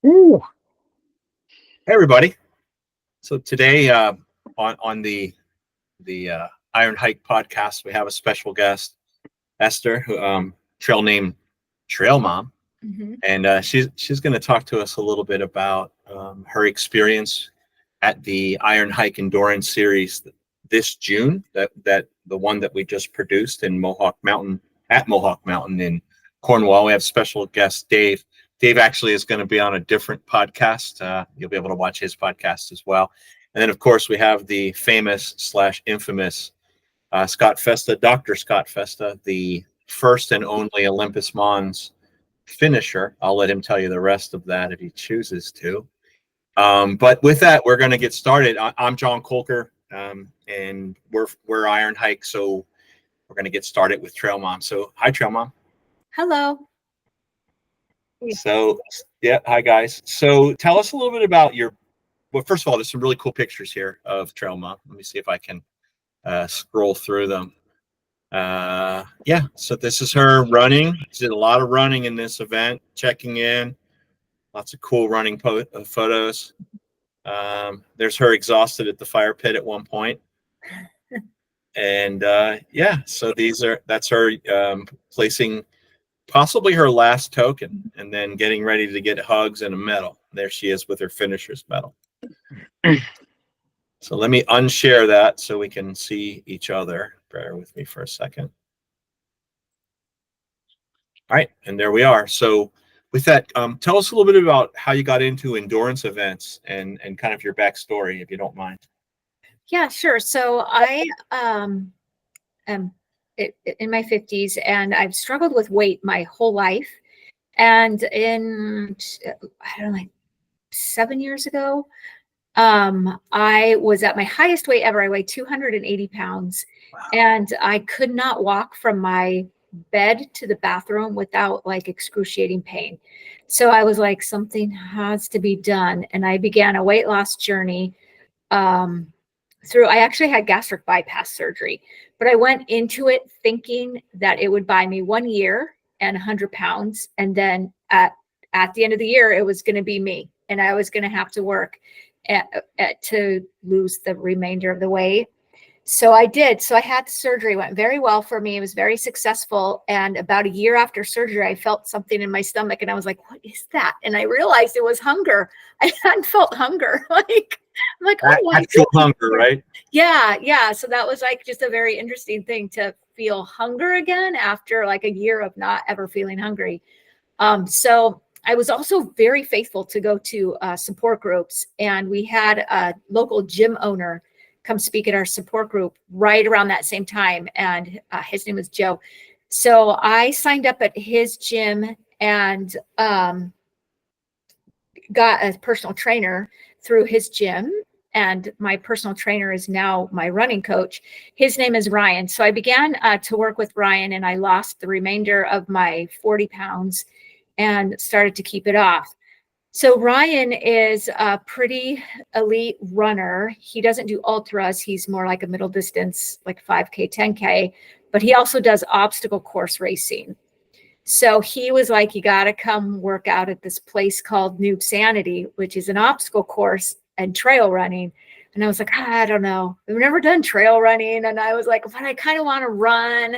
Ooh. Hey everybody! So today, on the Iron Hike podcast, we have a special guest, Esther, who trail name Trail Mom, and she's going to talk to us a little bit about her experience at the Iron Hike Endurance Series this June. That the one that we just produced in Mohawk Mountain in Cornwall. We have special guest Dave. Dave actually is going to be on a different podcast. You'll be able to watch his podcast as well. And then, of course, we have the famous / infamous Scott Festa, Dr. Scott Festa, the first and only Olympus Mons finisher. I'll let him tell you the rest of that if he chooses to. But with that, we're going to get started. I'm John Kolker, and we're Iron Hike, so we're going to get started with Trail Mom. So, hi, Trail Mom. Hello. So, yeah, hi, guys. So, tell us a little bit about well, first of all, there's some really cool pictures here of Trail Mom. Let me see if I can scroll through them. Yeah, so this is her running. She did a lot of running in this event, checking in. Lots of cool running photos. There's her exhausted at the fire pit at one point. And yeah, so that's her placing possibly her last token and then getting ready to get hugs and a medal. There she is with her finisher's medal. So let me unshare that so we can see each other. Bear with me for a second. All right, and there we are. So with that, tell us a little bit about how you got into endurance events and kind of your backstory, if you don't mind. Yeah, sure. So I am in my 50s, and I've struggled with weight my whole life. And I don't know, like 7 years ago, I was at my highest weight ever. I weighed 280 pounds, and I could not walk from my bed to the bathroom without like excruciating pain. So I was like, something has to be done. And I began a weight loss journey. I actually had gastric bypass surgery, but I went into it thinking that it would buy me 1 year and 100 pounds. And then at the end of the year, it was going to be me, and I was going to have to work to lose the remainder of the weight. So I did. So I had the surgery. It went very well for me. It was very successful. And about a year after surgery, I felt something in my stomach, and I was like, what is that? And I realized it was hunger. I hadn't felt hunger. I'm like, oh, actual hunger, right? Yeah. So that was like just a very interesting thing to feel hunger again after like a year of not ever feeling hungry. So I was also very faithful to go to support groups, and we had a local gym owner come speak at our support group right around that same time, and his name was Joe. So I signed up at his gym and got a personal trainer through his gym, and my personal trainer is now my running coach. His name is Ryan. So I began to work with Ryan, and I lost the remainder of my 40 pounds and started to keep it off. So Ryan is a pretty elite runner. He doesn't do ultras. He's more like a middle distance, like 5K, 10K, but he also does obstacle course racing. So he was like, you got to come work out at this place called Noob Sanity, which is an obstacle course and trail running. And I was like, I don't know. I've never done trail running. And I was like, but I kind of want to run.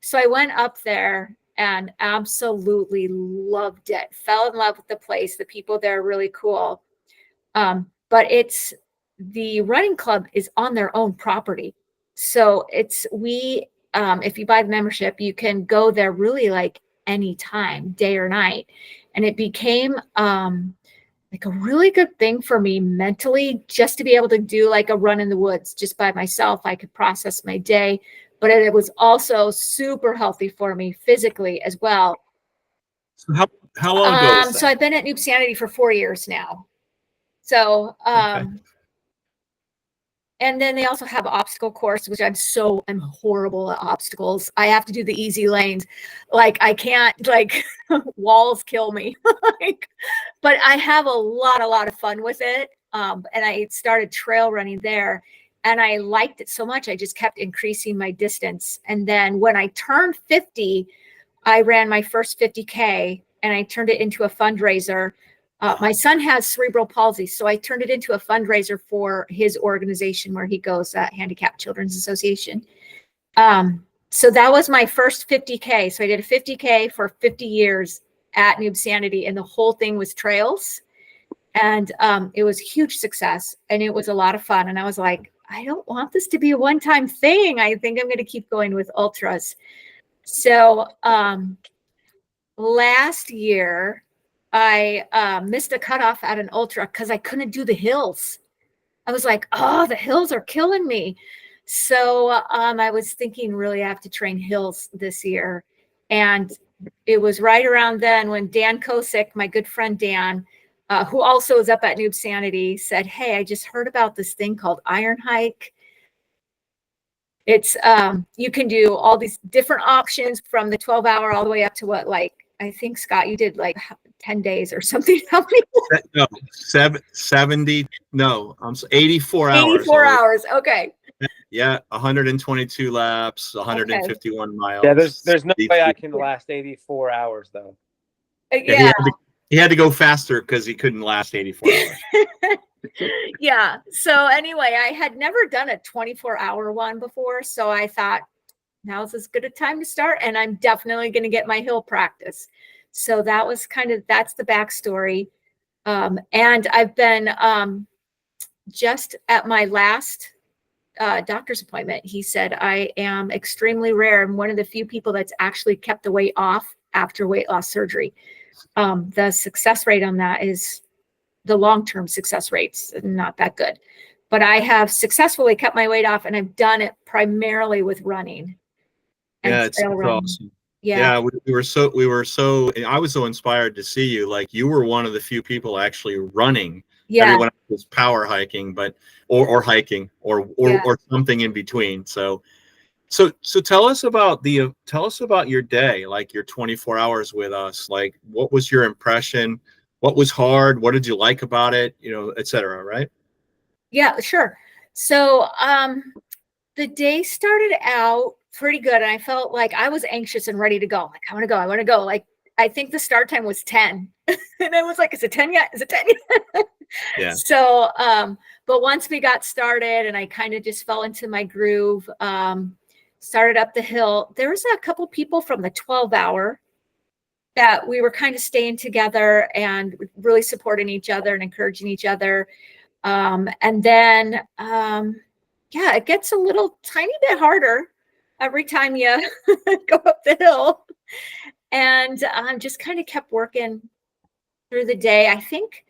So I went up there and absolutely loved it. Fell in love with the place. The people there are really cool. But the running club is on their own property. So if you buy the membership, you can go there really like anytime, day or night. And it became like a really good thing for me mentally, just to be able to do like a run in the woods just by myself. I could process my day, but it was also super healthy for me physically as well. So how long ago was that? So I've been at Noob Sanity for 4 years now. So, Okay. And then they also have obstacle course, which I'm horrible at obstacles. I have to do the easy lanes. Like I can't, like walls kill me. But I have a lot of fun with it. And I started trail running there, and I liked it so much. I just kept increasing my distance. And then when I turned 50, I ran my first 50K, and I turned it into a fundraiser My son has cerebral palsy, so I turned it into a fundraiser for his organization where he goes, Handicapped Children's Association. So that was my first 50K. So I did a 50K for 50 years at Noob Sanity, and the whole thing was trails. And it was a huge success, and it was a lot of fun. And I was like, I don't want this to be a one-time thing. I think I'm going to keep going with ultras. So last year, I missed a cutoff at an ultra because I couldn't do the hills. I was like, oh, the hills are killing me. So I was thinking, really, I have to train hills this year. And it was right around then when Dan Kosick, my good friend Dan, who also is up at Noob Sanity, said, hey, I just heard about this thing called IronHike. It's you can do all these different options from the 12-hour all the way up to what, like, I think, Scott, you did like 10 days or something. How many? No, 70. No, 84 hours. 84 hours. Okay. Yeah, 122 laps, 151 miles. Yeah, there's no way I can last 84 hours though. Yeah. He had to go faster because he couldn't last 84 hours. Yeah. So anyway, I had never done a 24-hour one before. So I thought, now's as good a time to start. And I'm definitely going to get my hill practice. So that was that's the backstory. And I've been just at my last doctor's appointment. He said, I am extremely rare. I'm one of the few people that's actually kept the weight off after weight loss surgery. The success rate on that is the long-term success rates not that good, but I have successfully kept my weight off, and I've done it primarily with running. Yeah, it's awesome. Yeah, we were so I was so inspired to see you. Like, you were one of the few people actually running. Yeah. Everyone else was power hiking, but or hiking or something in between. So tell us about your day, like your 24 hours with us. Like, what was your impression? What was hard? What did you like about it? Et cetera, right? Yeah, sure. So the day started out pretty good, and I felt like I was anxious and ready to go. Like, I want to go. Like, I think the start time was 10. And I was like, is it 10 yet? Is it 10 yet? Yeah. So, but once we got started and I kind of just fell into my groove, started up the hill, there was a couple people from the 12-hour that we were kind of staying together and really supporting each other and encouraging each other. And then, it gets a little tiny bit harder every time you go up the hill. And just kind of kept working through the day. I think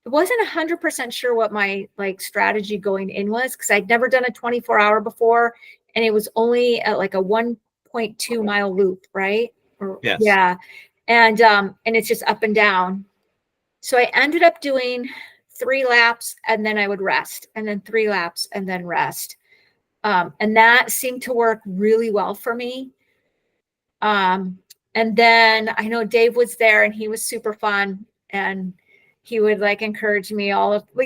I wasn't 100% sure what my strategy going in was, because I'd never done a 24-hour before, and it was only at like a 1.2 mile loop, right? Yes. Yeah. And it's just up and down. So I ended up doing 3 laps, and then I would rest, and then 3 laps, and then rest. And that seemed to work really well for me. And then I know Dave was there, and he was super fun, and he would encourage me And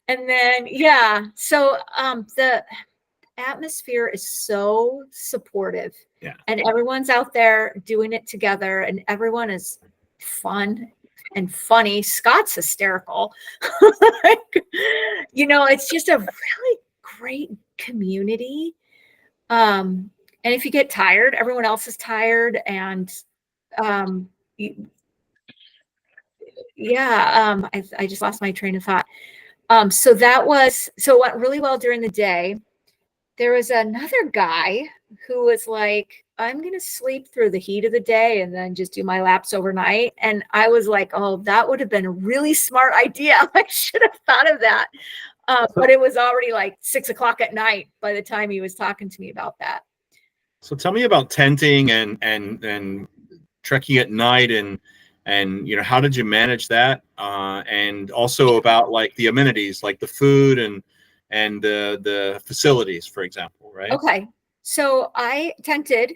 then, so the atmosphere is so supportive, and everyone's out there doing it together, and everyone is fun and funny. Scott's hysterical. It's just a really great community. And if you get tired, everyone else is tired. And I just lost my train of thought. So it went really well during the day. There was another guy who was like, I'm going to sleep through the heat of the day and then just do my laps overnight. And I was like, oh, that would have been a really smart idea. I should have thought of that. But it was already like 6 o'clock at night by the time he was talking to me about that. So tell me about tenting and trekking at night, and how did you manage that? And also about the amenities, like the food and the facilities, for example, right? Okay. So I tented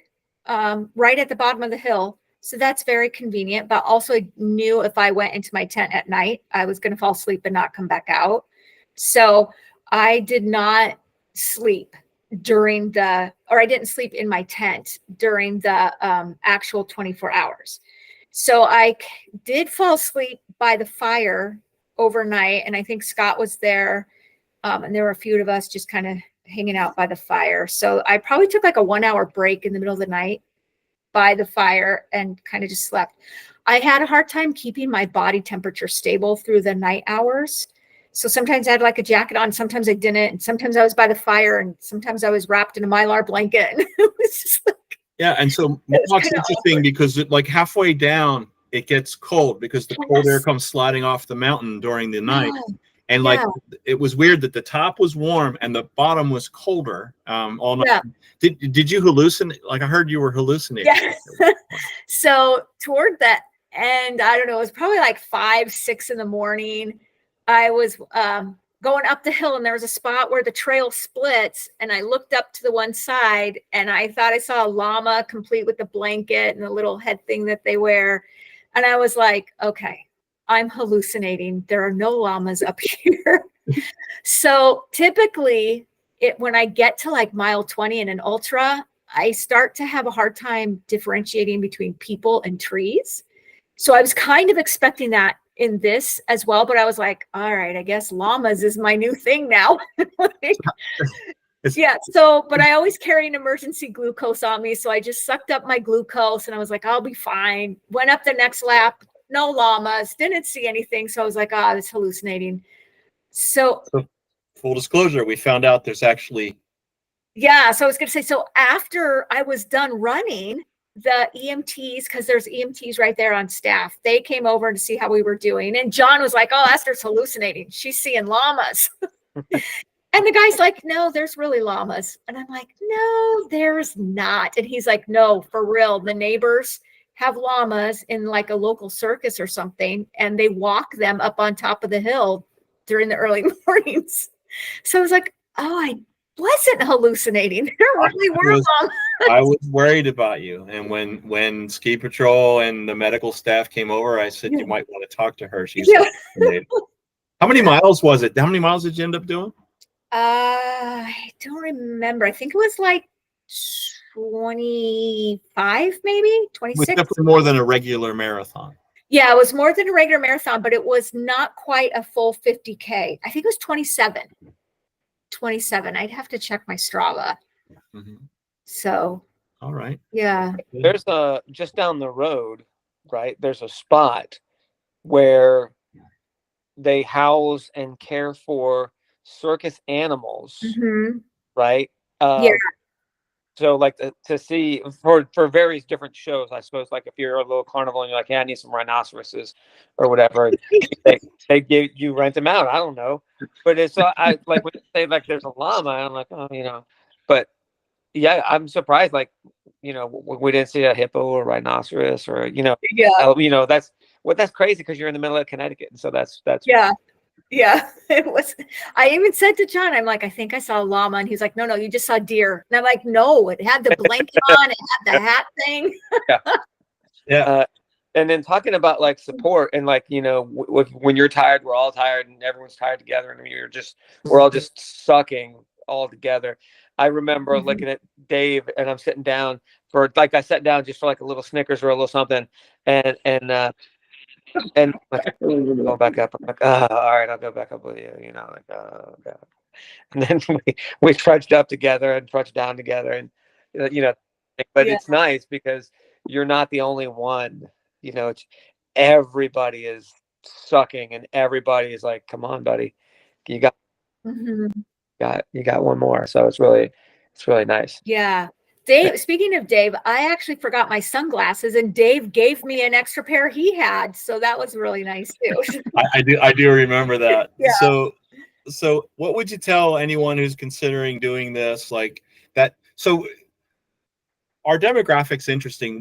right at the bottom of the hill. So that's very convenient, but also I knew if I went into my tent at night, I was going to fall asleep and not come back out. So I did not sleep I didn't sleep in my tent during the actual 24 hours. So I did fall asleep by the fire overnight, and I think Scott was there, and there were a few of us just kind of hanging out by the fire. So I probably took like a 1 hour break in the middle of the night by the fire and kind of just slept. I had a hard time keeping my body temperature stable through the night hours. So sometimes I had like a jacket on, sometimes I didn't, and sometimes I was by the fire, and sometimes I was wrapped in a Mylar blanket. And it was just like, Yeah, and so Mohawk's interesting because like halfway down, it gets cold because the cold air comes sliding off the mountain during the night. And like it was weird that the top was warm and the bottom was colder all night. Yeah. Did you hallucinate? Like I heard you were hallucinating. Yeah. So toward the end, I don't know, it was probably like 5, 6 in the morning. I was going up the hill, and there was a spot where the trail splits, and I looked up to the one side, and I thought I saw a llama complete with the blanket and the little head thing that they wear. And I was like, okay, I'm hallucinating. There are no llamas up here. So typically when I get to like mile 20 in an ultra, I start to have a hard time differentiating between people and trees. So I was kind of expecting that in this as well, but I was like, all right, I guess llamas is my new thing now. Yeah. So, but I always carry an emergency glucose on me. So I just sucked up my glucose and I was like, I'll be fine. Went up the next lap, no llamas, didn't see anything. So I was like, it's hallucinating. So full disclosure, we found out there's actually. Yeah. So I was going to say, so after I was done running, the EMTs, because there's EMTs right there on staff, they came over to see how we were doing. And John was like, Esther's hallucinating. She's seeing llamas. And the guy's like, no, there's really llamas. And I'm like, no, there's not. And he's like, no, for real. The neighbors have llamas in like a local circus or something, and they walk them up on top of the hill during the early mornings. So I was like, I wasn't hallucinating. There really were llamas. I was worried about you. And when ski patrol and the medical staff came over, I said, you might want to talk to her. She's hallucinating. How many miles was it? How many miles did you end up doing? I don't remember. I think it was like 25, maybe 26. It was definitely more than a regular marathon. Yeah, it was more than a regular marathon, but it was not quite a full 50K. I think it was 27. 27. I'd have to check my Strava. Mm-hmm. So. All right. Yeah. There's just down the road, right? There's a spot where they house and care for circus animals, right? Yeah. So like to see for various different shows, I suppose, like if you're a little carnival and you're like, yeah, I need some rhinoceroses or whatever, they give you rent them out. I don't know, but it's I like when they say like there's a llama, I'm like, but yeah, I'm surprised. Like, we didn't see a hippo or rhinoceros or that's crazy because you're in the middle of Connecticut, and so that's Yeah, it was. I even said to John, I'm like, I think I saw a llama. And he's like, no, you just saw deer. And I'm like, no, it had the blanket on, it had the hat thing. Yeah. And then talking about like support and like, when you're tired, we're all tired and everyone's tired together. And we're all just sucking all together. I remember looking at Dave and I'm sitting down I sat down just for like a little Snickers or a little something. And like, go back up. I'm like, all right, I'll go back up with you. Like, oh God. And then we trudged up together and trudged down together, and but it's nice because you're not the only one. Everybody is sucking, and everybody is like, come on, buddy, you got one more. So it's really nice. Yeah. Dave, speaking of Dave, I actually forgot my sunglasses, and Dave gave me an extra pair he had. So that was really nice too. I do remember that. Yeah. So what would you tell anyone who's considering doing this like that? So our demographic's interesting.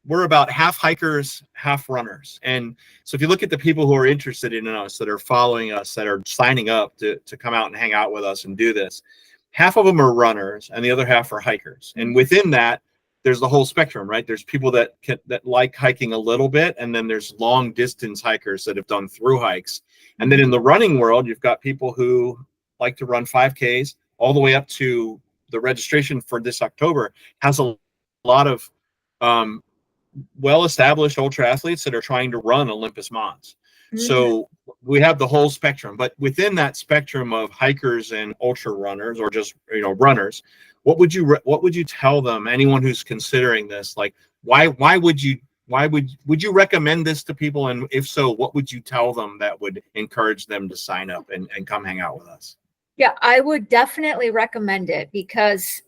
We're about half hikers, half runners. And so if you look at the people who are interested in us, that are following us, that are signing up to come out and hang out with us and do this, half of them are runners and the other half are hikers. And within that, there's the whole spectrum, right? There's people that like hiking a little bit, and then there's long distance hikers that have done through hikes. And then in the running world, you've got people who like to run 5Ks all the way up to the registration for this October has a lot of well-established ultra athletes that are trying to run Olympus Mons. So we have the whole spectrum, but within that spectrum of hikers and ultra runners, or just, you know, runners, what would you tell them, anyone who's considering this? Like, why would you recommend this to people? And if so, what would you tell them that would encourage them to sign up and come hang out with us? Yeah, I would definitely recommend it, because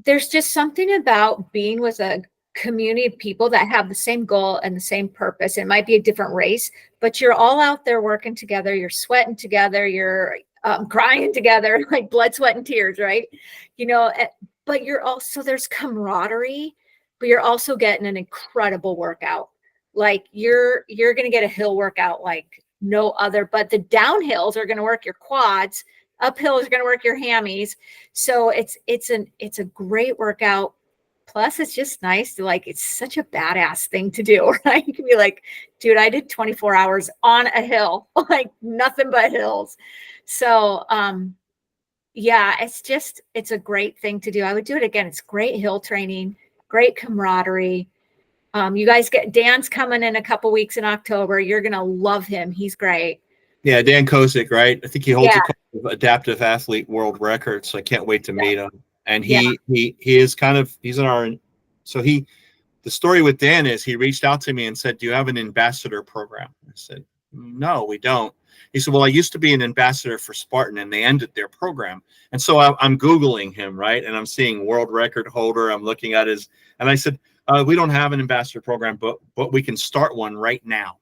there's just something about being with a community of people that have the same goal and the same purpose. It might be a different race, but you're all out there working together. You're sweating together. You're crying together, like blood, sweat, and tears, right? You know, but you're also, there's camaraderie, but you're also getting an incredible workout. Like you're going to get a hill workout like no other, but the downhills are going to work your quads. Uphill is going to work your hammies. So it's a great workout. Plus, it's just nice to, like, it's such a badass thing to do, right? You can be like, dude, I did 24 hours on a hill, like nothing but hills. So, yeah, it's a great thing to do. I would do it again. It's great hill training, great camaraderie. You guys Dan's coming in a couple weeks in October. You're going to love him. He's great. Yeah, Dan Kozik, right? I think he holds a couple of adaptive athlete world records. So I can't wait to meet him. And he is he's in our, so the story with Dan is he reached out to me and said, do you have an ambassador program? I said, no, we don't. He said, well, I used to be an ambassador for Spartan and they ended their program. And so I'm Googling him, right? And I'm seeing world record holder. I'm looking at and I said, we don't have an ambassador program, but we can start one right now.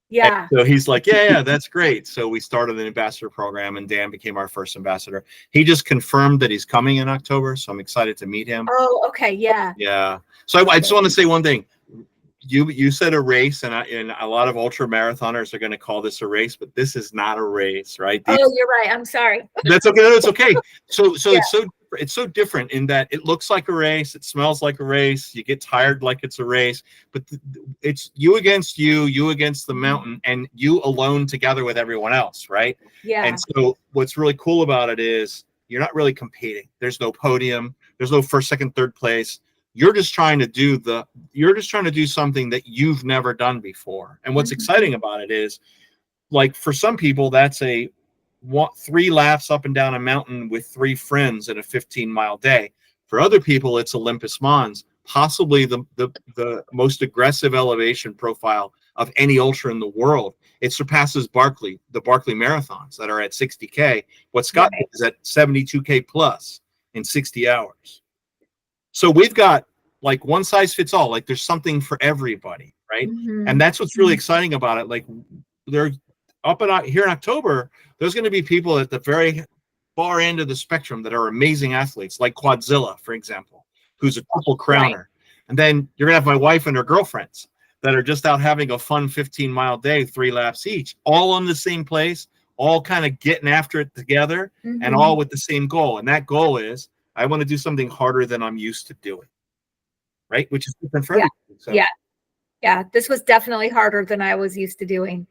Yeah. And so he's like, yeah, that's great. So we started an ambassador program and Dan became our first ambassador. He just confirmed that he's coming in October. So I'm excited to meet him. Oh, okay. Yeah. Yeah. So I just want to say one thing. You said a race, and a lot of ultra marathoners are going to call this a race, but this is not a race, right? Oh, you're right. I'm sorry. That's okay. No, it's okay. So it's so different in that it looks like a race, it smells like a race, you get tired like it's a race, but it's you against you against the mountain, and you alone together with everyone else, right? Yeah. And so what's really cool about it is you're not really competing. There's no podium. There's no first, second, third place. You're just trying to do something that you've never done before. And what's exciting about it is, like, for some people, that's 3 laps up and down a mountain with 3 friends in a 15-mile day. For other people, it's Olympus Mons, possibly the most aggressive elevation profile of any ultra in the world. It surpasses the Barkley marathons that are at 60K. What Scott did is at 72K plus in 60 hours. So we've got, like, one size fits all. Like, there's something for everybody, right? And that's what's really exciting about it. Like, they're up and here in October, there's going to be people at the very far end of the spectrum that are amazing athletes, like Quadzilla, for example, who's a triple crowner. Right. And then you're going to have my wife and her girlfriends that are just out having a fun 15-mile day, 3 laps each, all in the same place, all kind of getting after it together, and all with the same goal. And that goal is, I want to do something harder than I'm used to doing, right? Which is different for everyone. So. Yeah. This was definitely harder than I was used to doing.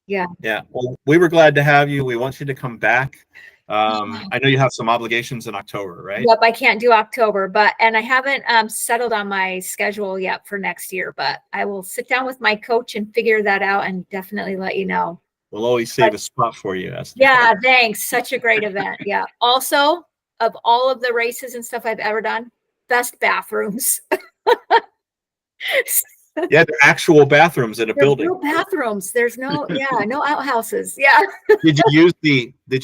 Yeah. Well, we were glad to have you. We want you to come back. I know you have some obligations in October, right? Yep, I can't do October, and I haven't settled on my schedule yet for next year, but I will sit down with my coach and figure that out and definitely let you know. We'll always save a spot for you, Esther. Yeah, thanks. Such a great event. Yeah. Also, of all of the races and stuff I've ever done, best bathrooms. Yeah, they're actual bathrooms in a building. No bathrooms. There's no outhouses. Yeah. Did you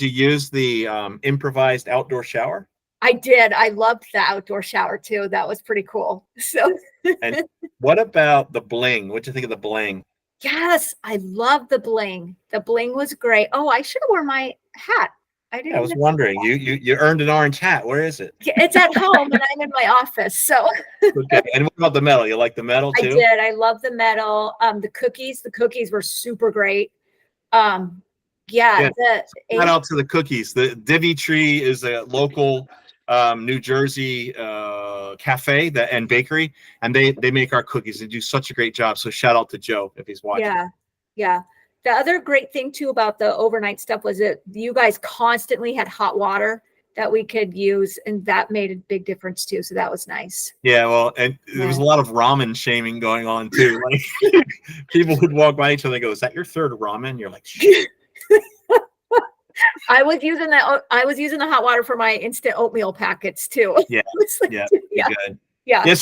use the improvised outdoor shower? I did. I loved the outdoor shower too. That was pretty cool. So. And what about the bling? What'd you think of the bling? Yes, I love the bling. The bling was great. Oh, I should have worn my hat. I was wondering. You earned an orange hat. Where is it? It's at home, and I'm in my office. So. Okay. And what about the medal? You like the medal too? I did. I love the medal. The cookies were super great. Shout out to the cookies. The Divi Tree is a local New Jersey cafe and bakery, and they make our cookies. They do such a great job. So shout out to Joe if he's watching. Yeah. The other great thing too about the overnight stuff was that you guys constantly had hot water that we could use, and that made a big difference too. So that was nice. Yeah, well, and there was a lot of ramen shaming going on too. Like people would walk by each other and go, "Is that your third ramen?" You're like, "Shit." I was using that. I was using the hot water for my instant oatmeal packets too. Yeah, Like, yeah, yeah, good. yeah.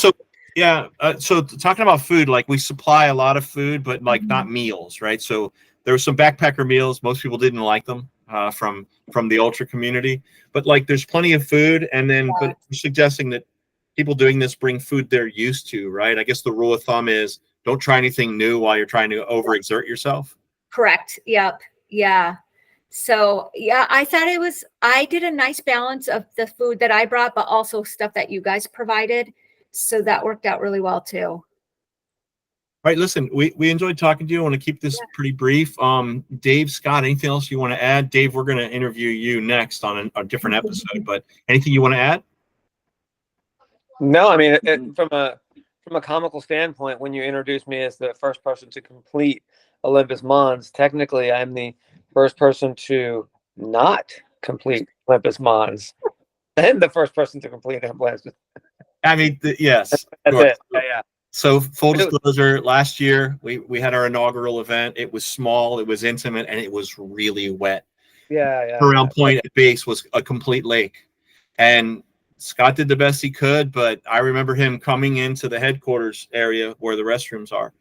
Yeah, so talking about food, like we supply a lot of food, but like not meals, right? So there were some backpacker meals. Most people didn't like them from the ultra community, but like there's plenty of food. And then, but you're suggesting that people doing this bring food they're used to, right? I guess the rule of thumb is don't try anything new while you're trying to overexert yourself. Correct. Yep. Yeah. So yeah, I thought I did a nice balance of the food that I brought, but also stuff that you guys provided. So that worked out really well too. All right, listen, we enjoyed talking to you. I want to keep this pretty brief. Dave, Scott, anything else you want to add? Dave, we're going to interview you next on a different episode, but anything you want to add? No, I mean, from a comical standpoint, when you introduced me as the first person to complete Olympus Mons, technically I'm the first person to not complete Olympus Mons, and the first person to complete Olympus. I mean, yes. That's it. Yeah. So full disclosure, last year we had our inaugural event. It was small, it was intimate, and it was really wet. Yeah. Around point at base was a complete lake. And Scott did the best he could, but I remember him coming into the headquarters area where the restrooms are.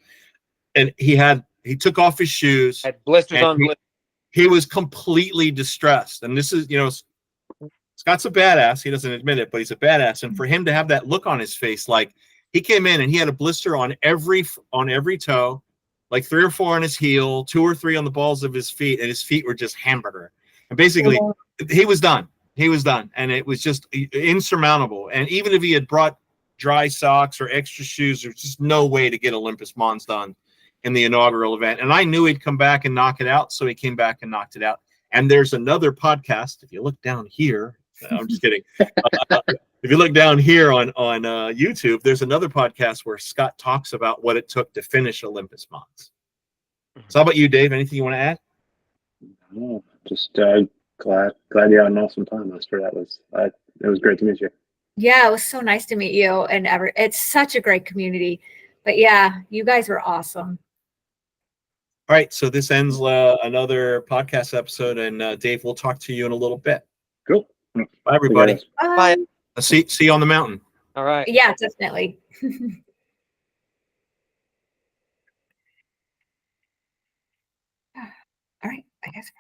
And he took off his shoes. Had blisters on blisters. He was completely distressed. And this is, Scott's a badass. He doesn't admit it, but he's a badass. And for him to have that look on his face, like he came in and he had a blister on every toe, like 3 or 4 on his heel, 2 or 3 on the balls of his feet, and his feet were just hamburger. And basically, he was done. He was done, and it was just insurmountable. And even if he had brought dry socks or extra shoes, there's just no way to get Olympus Mons done in the inaugural event. And I knew he'd come back and knock it out, so he came back and knocked it out. And there's another podcast. If you look down here, I'm just kidding. If you look down here on YouTube, there's another podcast where Scott talks about what it took to finish Olympus Mons. So how about you, Dave? Anything you want to add? No, just glad you had an awesome time, Esther. It was great to meet you. Yeah, it was so nice to meet you, and it's such a great community. But yeah, you guys were awesome. All right, so this ends another podcast episode, and Dave, we'll talk to you in a little bit. Cool. Bye, everybody. Bye. See you on the mountain. All right. Yeah, definitely. All right, I guess.